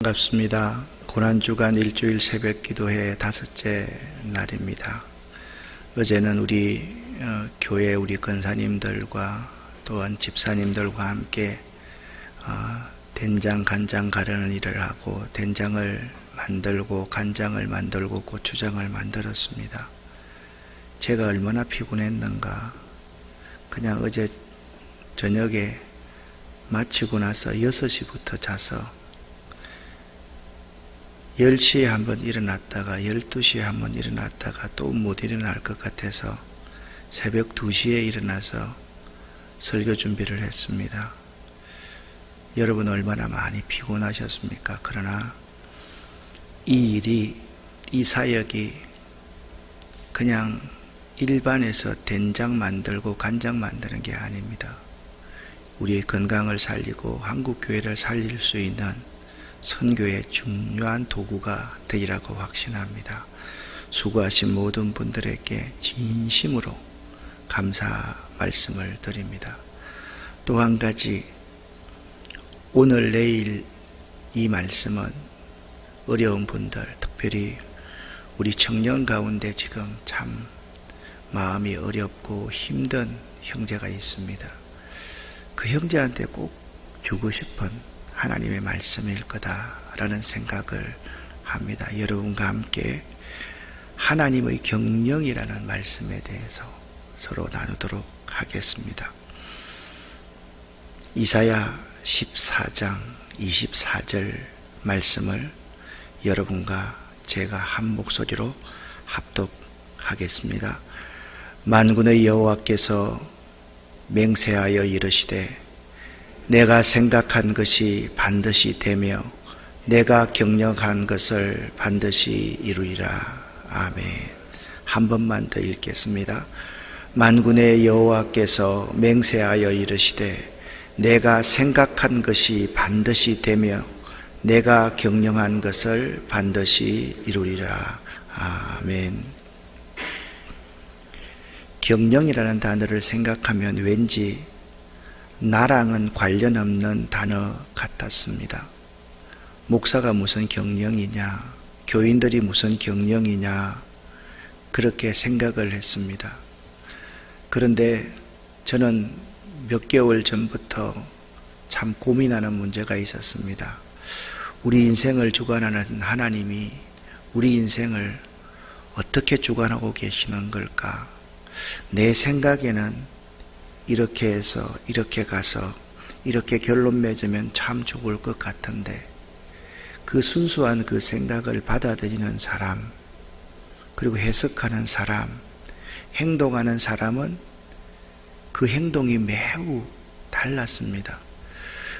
반갑습니다. 고난주간 일주일 새벽기도회 5째 날입니다. 어제는 우리 교회 우리 권사님들과 또한 집사님들과 함께 된장, 간장 가르는 일을 하고 된장을 만들고 간장을 만들고 고추장을 만들었습니다. 제가 얼마나 피곤했는가. 그냥 어제 저녁에 마치고 나서 6시부터 자서 10시에 한번 일어났다가 12시에 한번 일어났다가 또 못 일어날 것 같아서 새벽 2시에 일어나서 설교 준비를 했습니다. 여러분 얼마나 많이 피곤하셨습니까? 그러나 이 일이, 이 사역이 그냥 일반에서 된장 만들고 간장 만드는 게 아닙니다. 우리의 건강을 살리고 한국교회를 살릴 수 있는 선교의 중요한 도구가 되리라고 확신합니다. 수고하신 모든 분들에게 진심으로 감사 말씀을 드립니다. 또 한 가지, 오늘 내일 이 말씀은 어려운 분들, 특별히 우리 청년 가운데 지금 참 마음이 어렵고 힘든 형제가 있습니다. 그 형제한테 꼭 주고 싶은 하나님의 말씀일 거다라는 생각을 합니다. 여러분과 함께 하나님의 경영이라는 말씀에 대해서 서로 나누도록 하겠습니다. 이사야 14장 24절 말씀을 여러분과 제가 한 목소리로 합독하겠습니다. 만군의 여호와께서 맹세하여 이르시되 내가 생각한 것이 반드시 되며 내가 경영한 것을 반드시 이루리라. 아멘. 한 번만 더 읽겠습니다. 만군의 여호와께서 맹세하여 이르시되 내가 생각한 것이 반드시 되며 내가 경영한 것을 반드시 이루리라. 아멘. 경영이라는 단어를 생각하면 왠지 나랑은 관련 없는 단어 같았습니다. 목사가 무슨 경영이냐, 교인들이 무슨 경영이냐, 그렇게 생각을 했습니다. 그런데 저는 몇 개월 전부터 참 고민하는 문제가 있었습니다. 우리 인생을 주관하는 하나님이 우리 인생을 어떻게 주관하고 계시는 걸까? 내 생각에는 이렇게 해서 이렇게 가서 이렇게 결론 맺으면 참 좋을 것 같은데 그 순수한 그 생각을 받아들이는 사람, 그리고 해석하는 사람, 행동하는 사람은 그 행동이 매우 달랐습니다.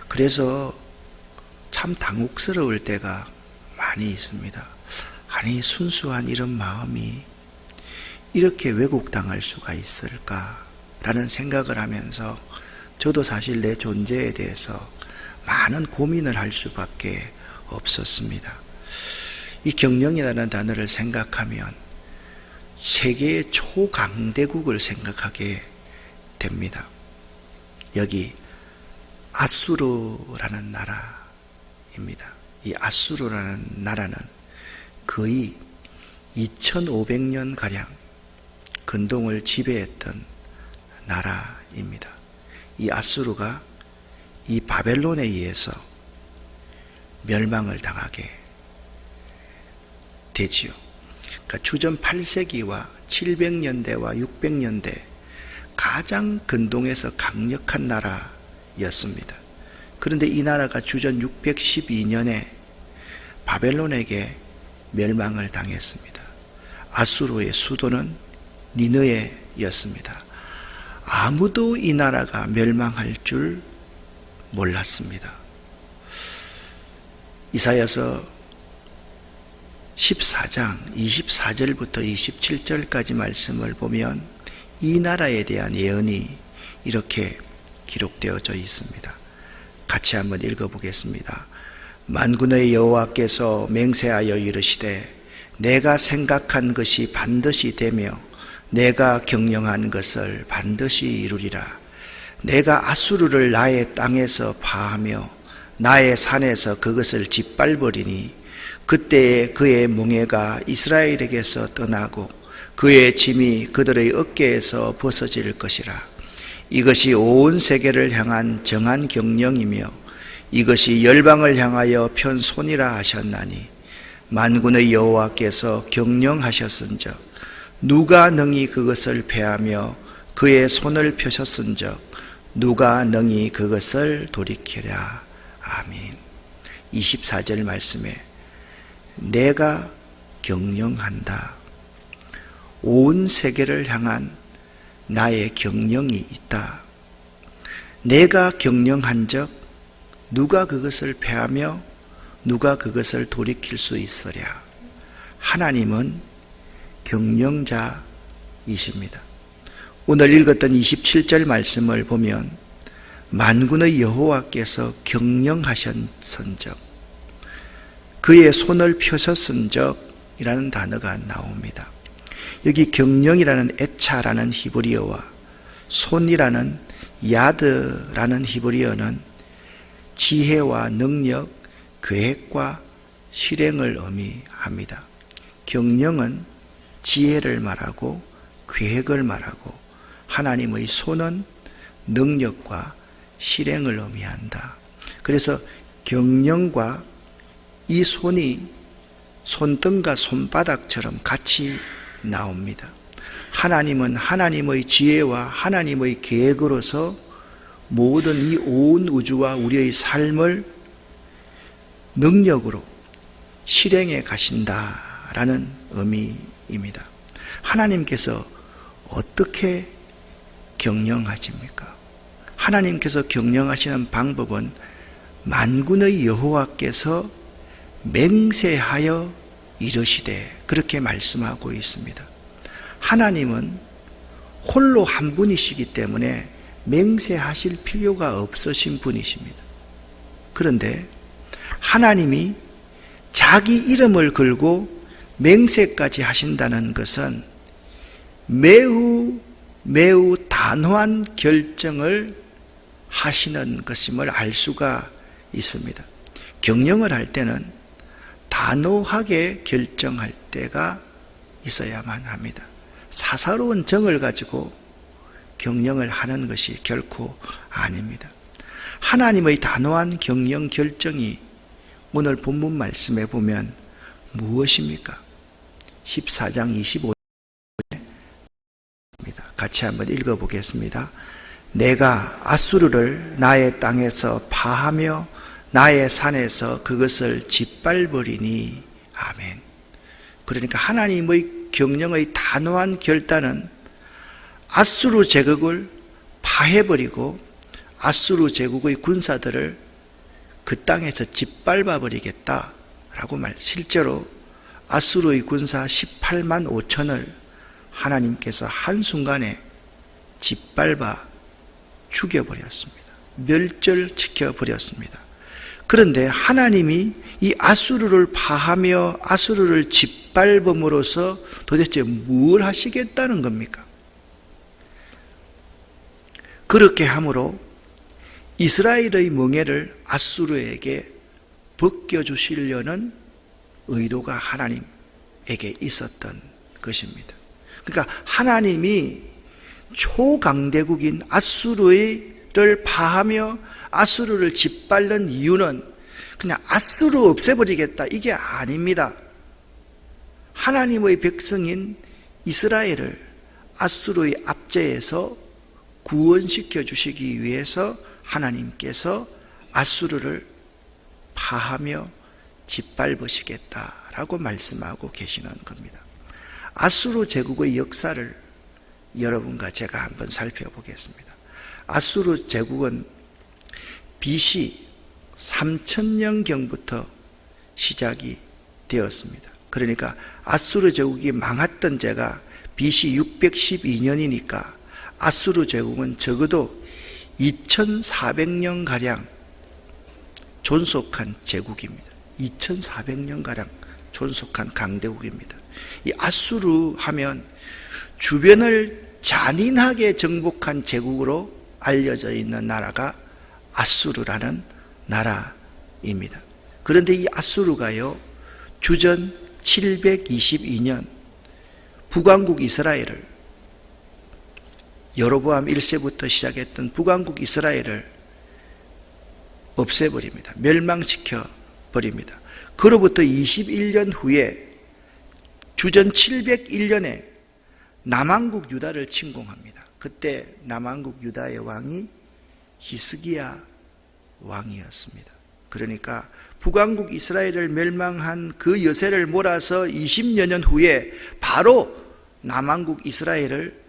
그래서 참 당혹스러울 때가 많이 있습니다. 아니, 순수한 이런 마음이 이렇게 왜곡당할 수가 있을까? 라는 생각을 하면서 저도 사실 내 존재에 대해서 많은 고민을 할 수밖에 없었습니다. 이 경영이라는 단어를 생각하면 세계의 초강대국을 생각하게 됩니다. 여기 아수르라는 나라입니다. 이 아수르라는 나라는 거의 2500년가량 근동을 지배했던 나라입니다. 이 아수르가 이 바벨론에 의해서 멸망을 당하게 되지요. 그러니까 주전 8세기와 700년대와 600년대 가장 근동에서 강력한 나라였습니다. 그런데 이 나라가 주전 612년에 바벨론에게 멸망을 당했습니다. 아수르의 수도는 니느웨였습니다. 아무도 이 나라가 멸망할 줄 몰랐습니다. 이사야서 14장 24절부터 27절까지 말씀을 보면 이 나라에 대한 예언이 이렇게 기록되어져 있습니다. 같이 한번 읽어보겠습니다. 만군의 여호와께서 맹세하여 이르시되 내가 생각한 것이 반드시 되며 내가 경영한 것을 반드시 이루리라. 내가 아수르를 나의 땅에서 파하며 나의 산에서 그것을 짓밟으리니 그때에 그의 몽해가 이스라엘에게서 떠나고 그의 짐이 그들의 어깨에서 벗어질 것이라. 이것이 온 세계를 향한 정한 경령이며 이것이 열방을 향하여 편 손이라 하셨나니 만군의 여호와께서 경령하셨은즉 누가 능히 그것을 패하며 그의 손을 펴셨은즉 누가 능히 그것을 돌이키랴. 아멘. 24절 말씀에 내가 경영한다. 온 세계를 향한 나의 경영이 있다. 내가 경영한 적 누가 그것을 패하며 누가 그것을 돌이킬 수 있으랴. 하나님은 경영자이십니다. 오늘 읽었던 27절 말씀을 보면 만군의 여호와께서 경영하셨은즉 그의 손을 펴셨은즉 이라는 단어가 나옵니다. 여기 경영이라는 에차라는 히브리어와 손이라는 야드라는 히브리어는 지혜와 능력, 계획과 실행을 의미합니다. 경영은 지혜를 말하고 계획을 말하고 하나님의 손은 능력과 실행을 의미한다. 그래서 경영과 이 손이 손등과 손바닥처럼 같이 나옵니다. 하나님은 하나님의 지혜와 하나님의 계획으로서 모든 이 온 우주와 우리의 삶을 능력으로 실행해 가신다라는 의미입니다. 하나님께서 어떻게 경영하십니까? 하나님께서 경영하시는 방법은 만군의 여호와께서 맹세하여 이르시되 그렇게 말씀하고 있습니다. 하나님은 홀로 한 분이시기 때문에 맹세하실 필요가 없으신 분이십니다. 그런데 하나님이 자기 이름을 걸고 맹세까지 하신다는 것은 매우 단호한 결정을 하시는 것임을 알 수가 있습니다. 경영을 할 때는 단호하게 결정할 때가 있어야만 합니다. 사사로운 정을 가지고 경영을 하는 것이 결코 아닙니다. 하나님의 단호한 경영 결정이 오늘 본문 말씀에 보면 무엇입니까? 14장 25절입니다. 같이 한번 읽어보겠습니다. 내가 아수르를 나의 땅에서 파하며 나의 산에서 그것을 짓밟으리니. 아멘. 그러니까 하나님의 경영의 단호한 결단은 아수르 제국을 파해버리고 아수르 제국의 군사들을 그 땅에서 짓밟아버리겠다라고 실제로 아수르의 군사 18만 5천을 하나님께서 한순간에 짓밟아 죽여버렸습니다. 멸절시켜버렸습니다. 그런데 하나님이 이 아수르를 파하며 아수르를 짓밟음으로써 도대체 뭘 하시겠다는 겁니까? 그렇게 함으로 이스라엘의 멍에를 아수르에게 벗겨주시려는 의도가 하나님에게 있었던 것입니다. 그러니까 하나님이 초강대국인 아수르를 파하며 아수르를 짓밟는 이유는 그냥 아수르 없애버리겠다 이게 아닙니다. 하나님의 백성인 이스라엘을 아수르의 압제에서 구원시켜 주시기 위해서 하나님께서 아수르를 파하며 짓밟으시겠다라고 말씀하고 계시는 겁니다. 아수르 제국의 역사를 여러분과 제가 한번 살펴보겠습니다. 아수르 제국은 BC 3000년경부터 시작이 되었습니다. 그러니까 아수르 제국이 망했던 때가 BC 612년이니까 아수르 제국은 적어도 2400년가량 존속한 제국입니다. 2400년가량 존속한 강대국입니다. 이 아수르 하면 주변을 잔인하게 정복한 제국으로 알려져 있는 나라가 아수르라는 나라입니다. 그런데 이 아수르가요, 주전 722년 북왕국 이스라엘을, 여로보암 1세부터 시작했던 북왕국 이스라엘을 없애버립니다. 멸망시켜 버립니다. 그로부터 21년 후에 주전 701년에 남왕국 유다를 침공합니다. 그때 남왕국 유다의 왕이 히스기야 왕이었습니다. 그러니까 북왕국 이스라엘을 멸망한 그 여세를 몰아서 20여 년 후에 바로 남왕국 이스라엘을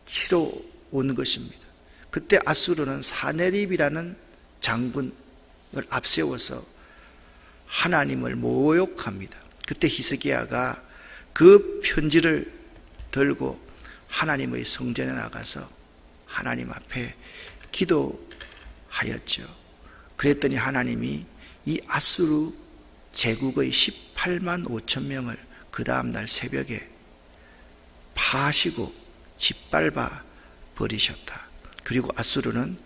치러 온 것입니다. 그때 아수르는 사네립이라는 장군을 앞세워서 하나님을 모욕합니다. 그때 히스기야가 그 편지를 들고 하나님의 성전에 나가서 하나님 앞에 기도하였죠. 그랬더니 하나님이 이 아수르 제국의 18만 5천 명을 그 다음날 새벽에 파시고 짓밟아 버리셨다. 그리고 아수르는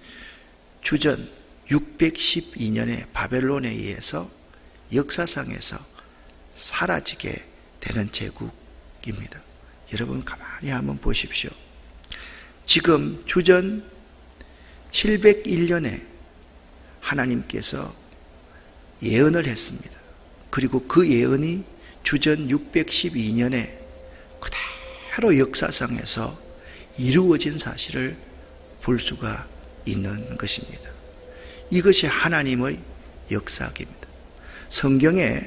주전 612년에 바벨론에 의해서 역사상에서 사라지게 되는 제국입니다. 여러분 가만히 한번 보십시오. 지금 주전 701년에 하나님께서 예언을 했습니다. 그리고 그 예언이 주전 612년에 그대로 역사상에서 이루어진 사실을 볼 수가 있는 것입니다. 이것이 하나님의 역사입니다. 성경에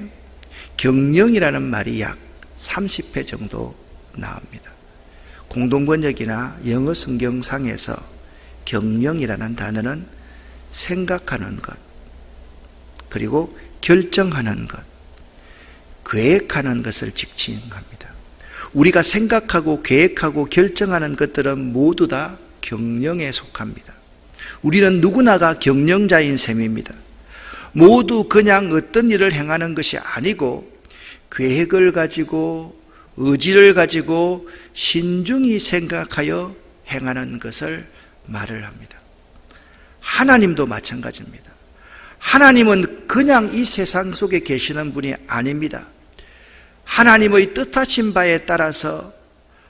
경령이라는 말이 약 30회 정도 나옵니다. 공동번역이나 영어 성경상에서 경령이라는 단어는 생각하는 것, 그리고 결정하는 것, 계획하는 것을 지칭합니다. 우리가 생각하고 계획하고 결정하는 것들은 모두 다 경령에 속합니다. 우리는 누구나가 경영자인 셈입니다. 모두 그냥 어떤 일을 행하는 것이 아니고 계획을 가지고 의지를 가지고 신중히 생각하여 행하는 것을 말을 합니다. 하나님도 마찬가지입니다. 하나님은 그냥 이 세상 속에 계시는 분이 아닙니다. 하나님의 뜻하신 바에 따라서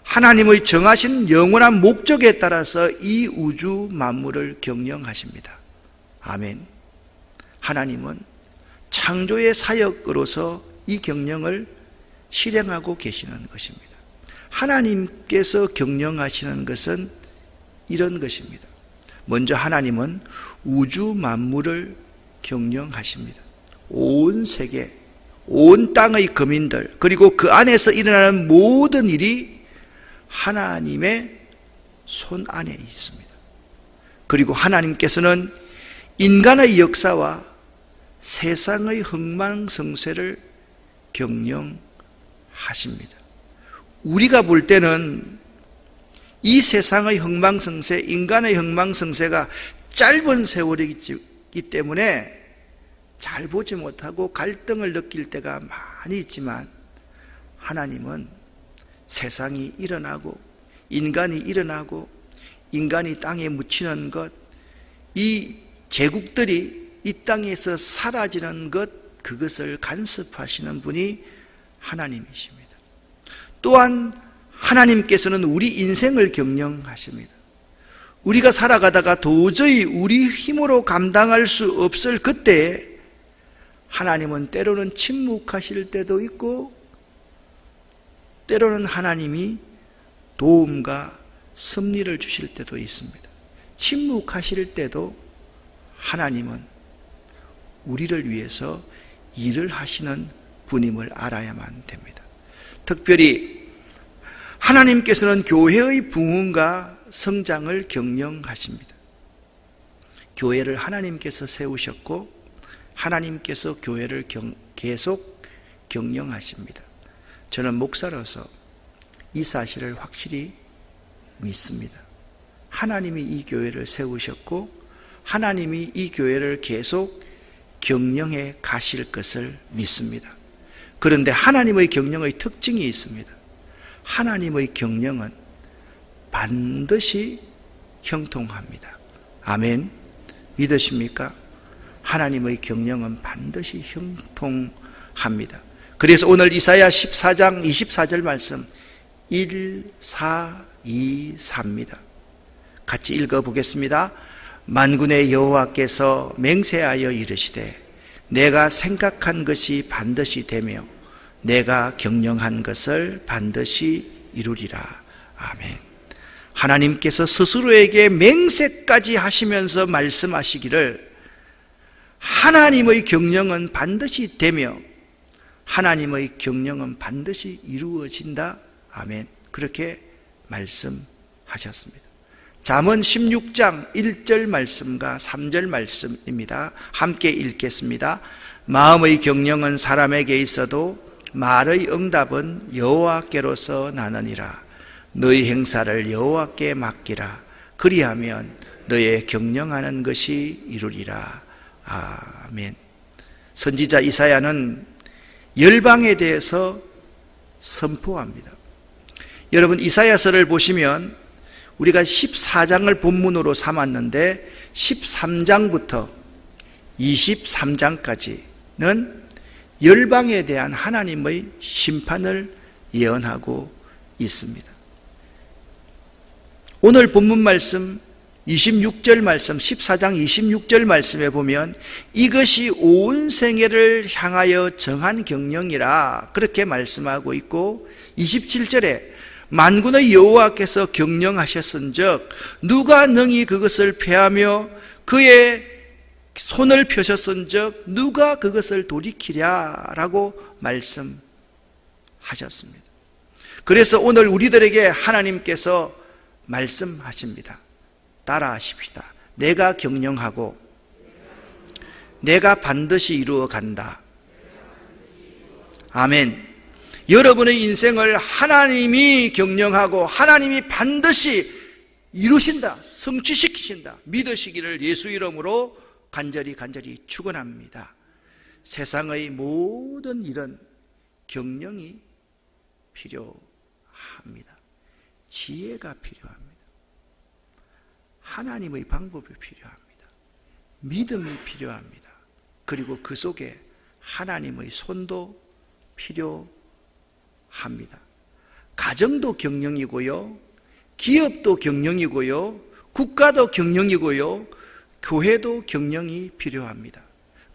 하나님의 정하신 영원한 목적에 따라서 이 우주 만물을 경영하십니다. 아멘. 하나님은 창조의 사역으로서 이 경영을 실행하고 계시는 것입니다. 하나님께서 경영하시는 것은 이런 것입니다. 먼저 하나님은 우주 만물을 경영하십니다. 온 세계, 온 땅의 거민들, 그리고 그 안에서 일어나는 모든 일이 하나님의 손 안에 있습니다. 그리고 하나님께서는 인간의 역사와 세상의 흥망성쇠를 경영하십니다. 우리가 볼 때는 이 세상의 흥망성쇠, 인간의 흥망성쇠가 짧은 세월이기 때문에 잘 보지 못하고 갈등을 느낄 때가 많이 있지만, 하나님은 세상이 일어나고 인간이 일어나고 인간이 땅에 묻히는 것, 이 제국들이 이 땅에서 사라지는 것, 그것을 간섭하시는 분이 하나님이십니다. 또한 하나님께서는 우리 인생을 경영하십니다. 우리가 살아가다가 도저히 우리 힘으로 감당할 수 없을 그때에 하나님은 때로는 침묵하실 때도 있고, 때로는 하나님이 도움과 섭리를 주실 때도 있습니다. 침묵하실 때도 하나님은 우리를 위해서 일을 하시는 분임을 알아야만 됩니다. 특별히 하나님께서는 교회의 부흥과 성장을 경영하십니다. 교회를 하나님께서 세우셨고 하나님께서 교회를 계속 경영하십니다. 저는 목사로서 이 사실을 확실히 믿습니다. 하나님이 이 교회를 세우셨고 하나님이 이 교회를 계속 경영해 가실 것을 믿습니다. 그런데 하나님의 경영의 특징이 있습니다. 하나님의 경영은 반드시 형통합니다. 아멘. 믿으십니까? 하나님의 경영은 반드시 형통합니다. 그래서 오늘 이사야 14장 24절 말씀 1, 4, 2, 4입니다. 같이 읽어보겠습니다. 만군의 여호와께서 맹세하여 이르시되 내가 생각한 것이 반드시 되며 내가 경영한 것을 반드시 이루리라. 아멘. 하나님께서 스스로에게 맹세까지 하시면서 말씀하시기를 하나님의 경영은 반드시 되며 하나님의 경영은 반드시 이루어진다. 아멘. 그렇게 말씀하셨습니다. 잠언 16장 1절 말씀과 3절 말씀입니다. 함께 읽겠습니다. 마음의 경영은 사람에게 있어도 말의 응답은 여호와께로서 나느니라. 너희 행사를 여호와께 맡기라. 그리하면 너의 경영하는 것이 이루리라. 아멘. 선지자 이사야는 열방에 대해서 선포합니다. 여러분, 이사야서를 보시면 우리가 14장을 본문으로 삼았는데 13장부터 23장까지는 열방에 대한 하나님의 심판을 예언하고 있습니다. 오늘 본문 말씀 26절 말씀, 14장 26절 말씀에 보면 이것이 온 생애를 향하여 정한 경영이라 그렇게 말씀하고 있고, 27절에 만군의 여호와께서 경영하셨은즉 누가 능히 그것을 폐하며 그의 손을 펴셨은즉 누가 그것을 돌이키랴라고 말씀하셨습니다. 그래서 오늘 우리들에게 하나님께서 말씀하십니다. 따라하십시다. 내가 경영하고 내가 반드시 이루어 간다. 아멘. 여러분의 인생을 하나님이 경영하고 하나님이 반드시 이루신다, 성취시키신다 믿으시기를 예수 이름으로 간절히 축원합니다. 세상의 모든 일은 경영이 필요합니다. 지혜가 필요합니다. 하나님의 방법이 필요합니다. 믿음이 필요합니다. 그리고 그 속에 하나님의 손도 필요합니다. 가정도 경영이고요, 기업도 경영이고요, 국가도 경영이고요, 교회도 경영이 필요합니다.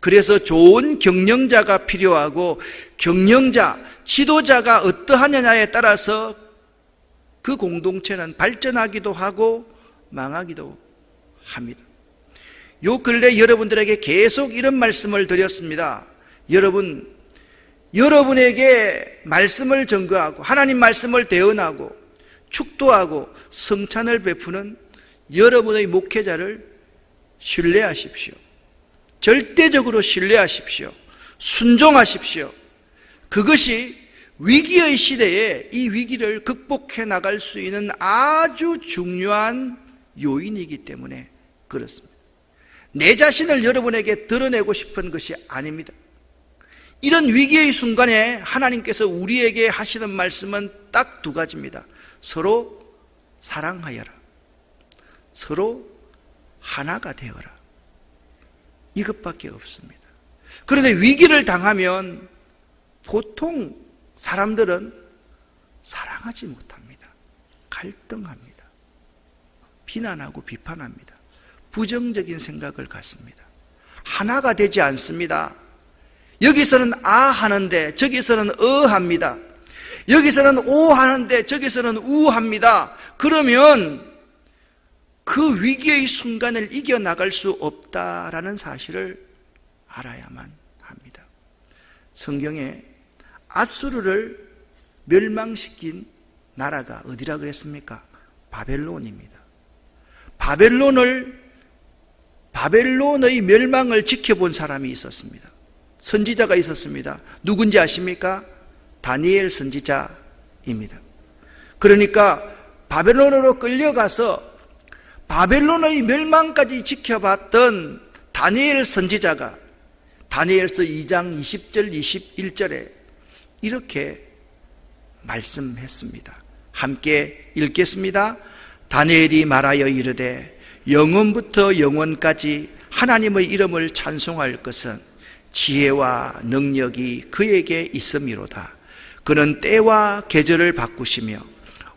그래서 좋은 경영자가 필요하고, 경영자, 지도자가 어떠하느냐에 따라서 그 공동체는 발전하기도 하고 망하기도 합니다. 요 근래 여러분들에게 계속 이런 말씀을 드렸습니다. 여러분에게 말씀을 전거하고 하나님 말씀을 대언하고 축도하고 성찬을 베푸는 여러분의 목회자를 신뢰하십시오. 절대적으로 신뢰하십시오. 순종하십시오. 그것이 위기의 시대에 이 위기를 극복해 나갈 수 있는 아주 중요한 요인이기 때문에 그렇습니다. 내 자신을 여러분에게 드러내고 싶은 것이 아닙니다. 이런 위기의 순간에 하나님께서 우리에게 하시는 말씀은 딱 두 가지입니다. 서로 사랑하여라. 서로 하나가 되어라. 이것밖에 없습니다. 그런데 위기를 당하면 보통 사람들은 사랑하지 못합니다. 갈등합니다. 비난하고 비판합니다. 부정적인 생각을 갖습니다. 하나가 되지 않습니다. 여기서는 아 하는데 저기서는 어 합니다. 여기서는 오 하는데 저기서는 우 합니다. 그러면 그 위기의 순간을 이겨나갈 수 없다라는 사실을 알아야만 합니다. 성경에 아수르를 멸망시킨 나라가 어디라 그랬습니까? 바벨론입니다. 바벨론의 멸망을 지켜본 사람이 있었습니다. 선지자가 있었습니다. 누군지 아십니까? 다니엘 선지자입니다. 그러니까 바벨론으로 끌려가서 바벨론의 멸망까지 지켜봤던 다니엘 선지자가 다니엘서 2장 20절 21절에 이렇게 말씀했습니다. 함께 읽겠습니다. 다니엘이 말하여 이르되 영원부터 영원까지 하나님의 이름을 찬송할 것은 지혜와 능력이 그에게 있음이로다. 그는 때와 계절을 바꾸시며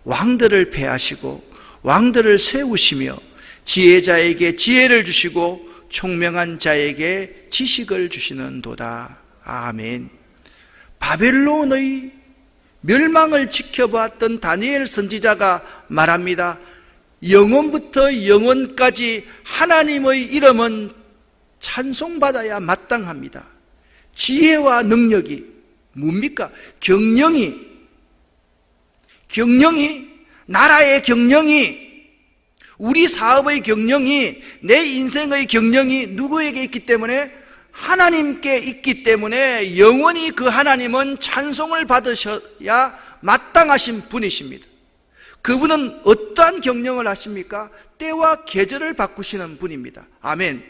왕들을 패하시고 왕들을 세우시며 지혜자에게 지혜를 주시고 총명한 자에게 지식을 주시는도다. 아멘. 바벨론의 멸망을 지켜봤던 다니엘 선지자가 말합니다. 영원부터 영원까지 하나님의 이름은 찬송받아야 마땅합니다. 지혜와 능력이 뭡니까? 경영이, 나라의 경영이, 우리 사업의 경영이, 내 인생의 경영이 누구에게 있기 때문에? 하나님께 있기 때문에 영원히 그 하나님은 찬송을 받으셔야 마땅하신 분이십니다. 그분은 어떠한 경영을 하십니까? 때와 계절을 바꾸시는 분입니다. 아멘.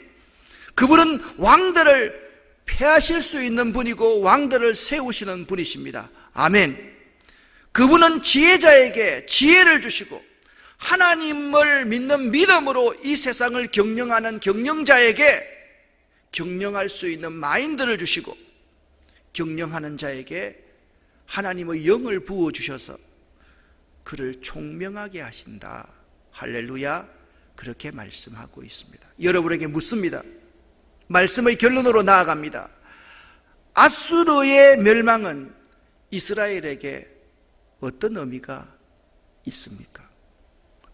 그분은 왕들을 패하실 수 있는 분이고 왕들을 세우시는 분이십니다. 아멘. 그분은 지혜자에게 지혜를 주시고 하나님을 믿는 믿음으로 이 세상을 경영하는 경영자에게 경영할 수 있는 마인드를 주시고 경영하는 자에게 하나님의 영을 부어주셔서 그를 총명하게 하신다. 할렐루야. 그렇게 말씀하고 있습니다. 여러분에게 묻습니다. 말씀의 결론으로 나아갑니다. 아수르의 멸망은 이스라엘에게 어떤 의미가 있습니까?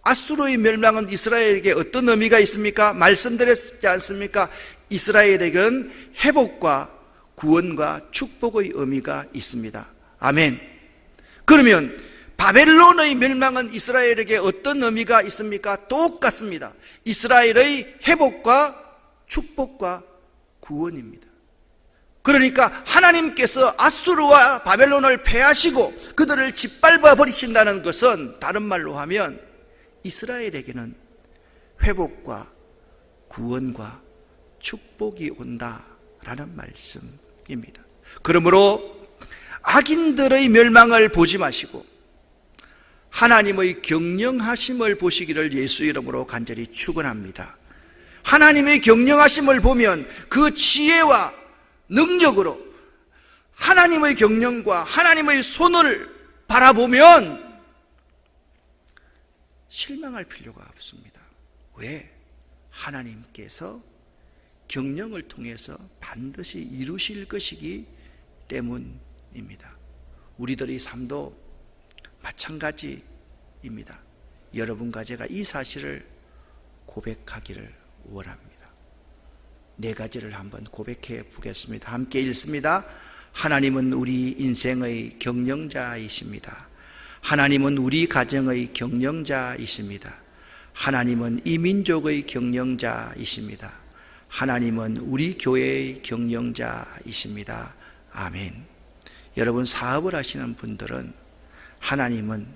아수르의 멸망은 이스라엘에게 어떤 의미가 있습니까? 말씀드렸지 않습니까? 이스라엘에게는 회복과 구원과 축복의 의미가 있습니다. 아멘. 그러면 바벨론의 멸망은 이스라엘에게 어떤 의미가 있습니까? 똑같습니다. 이스라엘의 회복과 축복과 구원입니다. 그러니까 하나님께서 아수르와 바벨론을 패하시고 그들을 짓밟아 버리신다는 것은 다른 말로 하면 이스라엘에게는 회복과 구원과 축복이 온다라는 말씀입니다. 그러므로 악인들의 멸망을 보지 마시고 하나님의 경영하심을 보시기를 예수 이름으로 간절히 축원합니다. 하나님의 경영하심을 보면 그 지혜와 능력으로 하나님의 경영과 하나님의 손을 바라보면 실망할 필요가 없습니다. 왜? 하나님께서 경영을 통해서 반드시 이루실 것이기 때문입니다. 우리들의 삶도 마찬가지입니다. 여러분과 제가 이 사실을 고백하기를 원합니다. 네 가지를 한번 고백해 보겠습니다. 함께 읽습니다. 하나님은 우리 인생의 경영자이십니다. 하나님은 우리 가정의 경영자이십니다. 하나님은 이 민족의 경영자이십니다. 하나님은 우리 교회의 경영자이십니다. 아멘. 여러분, 사업을 하시는 분들은 하나님은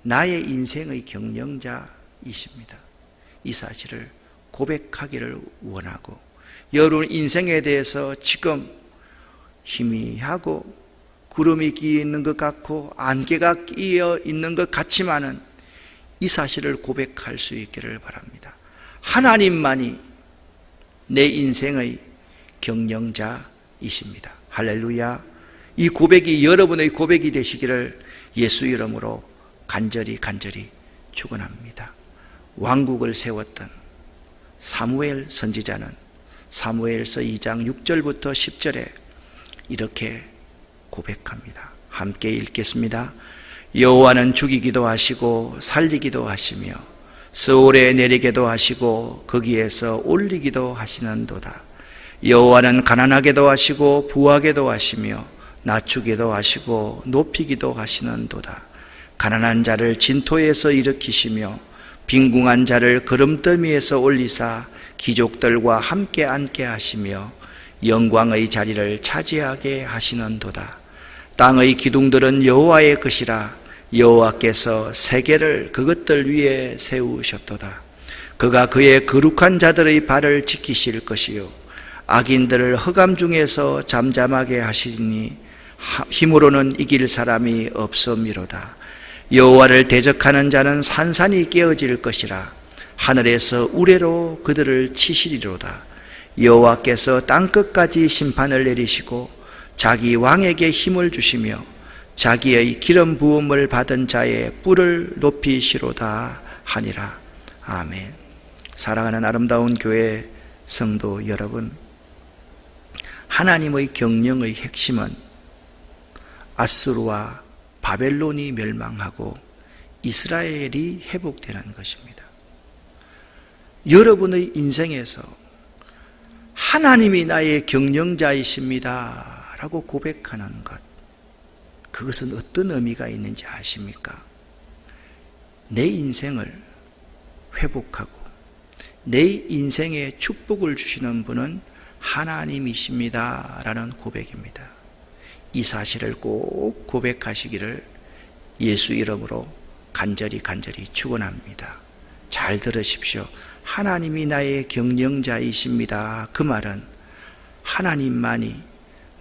나의 인생의 경영자이십니다. 이 사실을 고백하기를 원하고, 여러분 인생에 대해서 지금 희미하고 구름이 끼어 있는 것 같고 안개가 끼어 있는 것 같지만은 이 사실을 고백할 수 있기를 바랍니다. 하나님만이 내 인생의 경영자이십니다. 할렐루야. 이 고백이 여러분의 고백이 되시기를 예수 이름으로 간절히 축원합니다. 왕국을 세웠던 사무엘 선지자는 사무엘서 2장 6절부터 10절에 이렇게 고백합니다. 함께 읽겠습니다. 여호와는 죽이기도 하시고 살리기도 하시며 서울에 내리게도 하시고 거기에서 올리기도 하시는도다. 여호와는 가난하게도 하시고 부하게도 하시며 낮추기도 하시고 높이기도 하시는도다. 가난한 자를 진토에서 일으키시며 빈궁한 자를 거름더미에서 올리사 귀족들과 함께 앉게 하시며 영광의 자리를 차지하게 하시는도다. 땅의 기둥들은 여호와의 것이라 여호와께서 세계를 그것들 위에 세우셨도다. 그가 그의 거룩한 자들의 발을 지키실 것이요 악인들을 흑암 중에서 잠잠하게 하시니 힘으로는 이길 사람이 없음이로다. 여호와를 대적하는 자는 산산이 깨어질 것이라 하늘에서 우레로 그들을 치시리로다. 여호와께서 땅끝까지 심판을 내리시고 자기 왕에게 힘을 주시며 자기의 기름 부음을 받은 자의 뿔을 높이시로다 하니라. 아멘. 사랑하는 아름다운 교회 성도 여러분, 하나님의 경영의 핵심은 아수르와 바벨론이 멸망하고 이스라엘이 회복되는 것입니다. 여러분의 인생에서 하나님이 나의 경영자이십니다 라고 고백하는 것, 그것은 어떤 의미가 있는지 아십니까? 내 인생을 회복하고 내 인생에 축복을 주시는 분은 하나님이십니다 라는 고백입니다. 이 사실을 꼭 고백하시기를 예수 이름으로 간절히 축원합니다. 잘 들으십시오. 하나님이 나의 경영자이십니다. 그 말은 하나님만이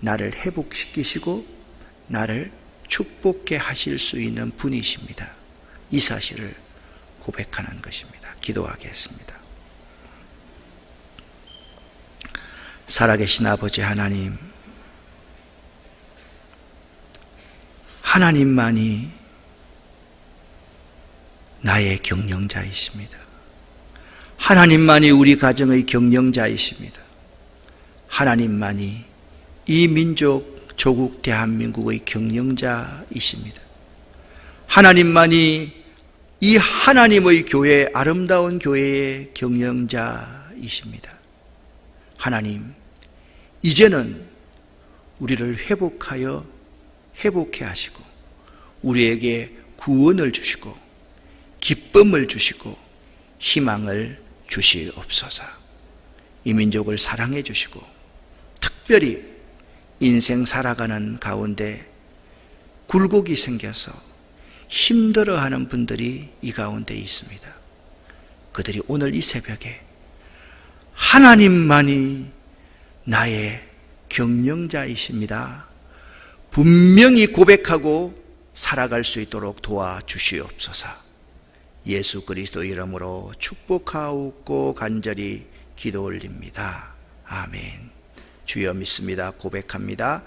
나를 회복시키시고 나를 축복해 하실 수 있는 분이십니다. 이 사실을 고백하는 것입니다. 기도하겠습니다. 살아계신 아버지 하나님, 하나님만이 나의 경영자이십니다. 하나님만이 우리 가정의 경영자이십니다. 하나님만이 이 민족, 조국 대한민국의 경영자이십니다. 하나님만이 이 하나님의 교회, 아름다운 교회의 경영자이십니다. 하나님, 이제는 우리를 회복해 하시고 우리에게 구원을 주시고 기쁨을 주시고 희망을 주시옵소서. 이 민족을 사랑해 주시고 특별히 인생 살아가는 가운데 굴곡이 생겨서 힘들어하는 분들이 이 가운데 있습니다. 그들이 오늘 이 새벽에 하나님만이 나의 경영자이십니다. 분명히 고백하고 살아갈 수 있도록 도와주시옵소서. 예수 그리스도 이름으로 축복하옵고 간절히 기도 올립니다. 아멘. 주여 믿습니다. 고백합니다.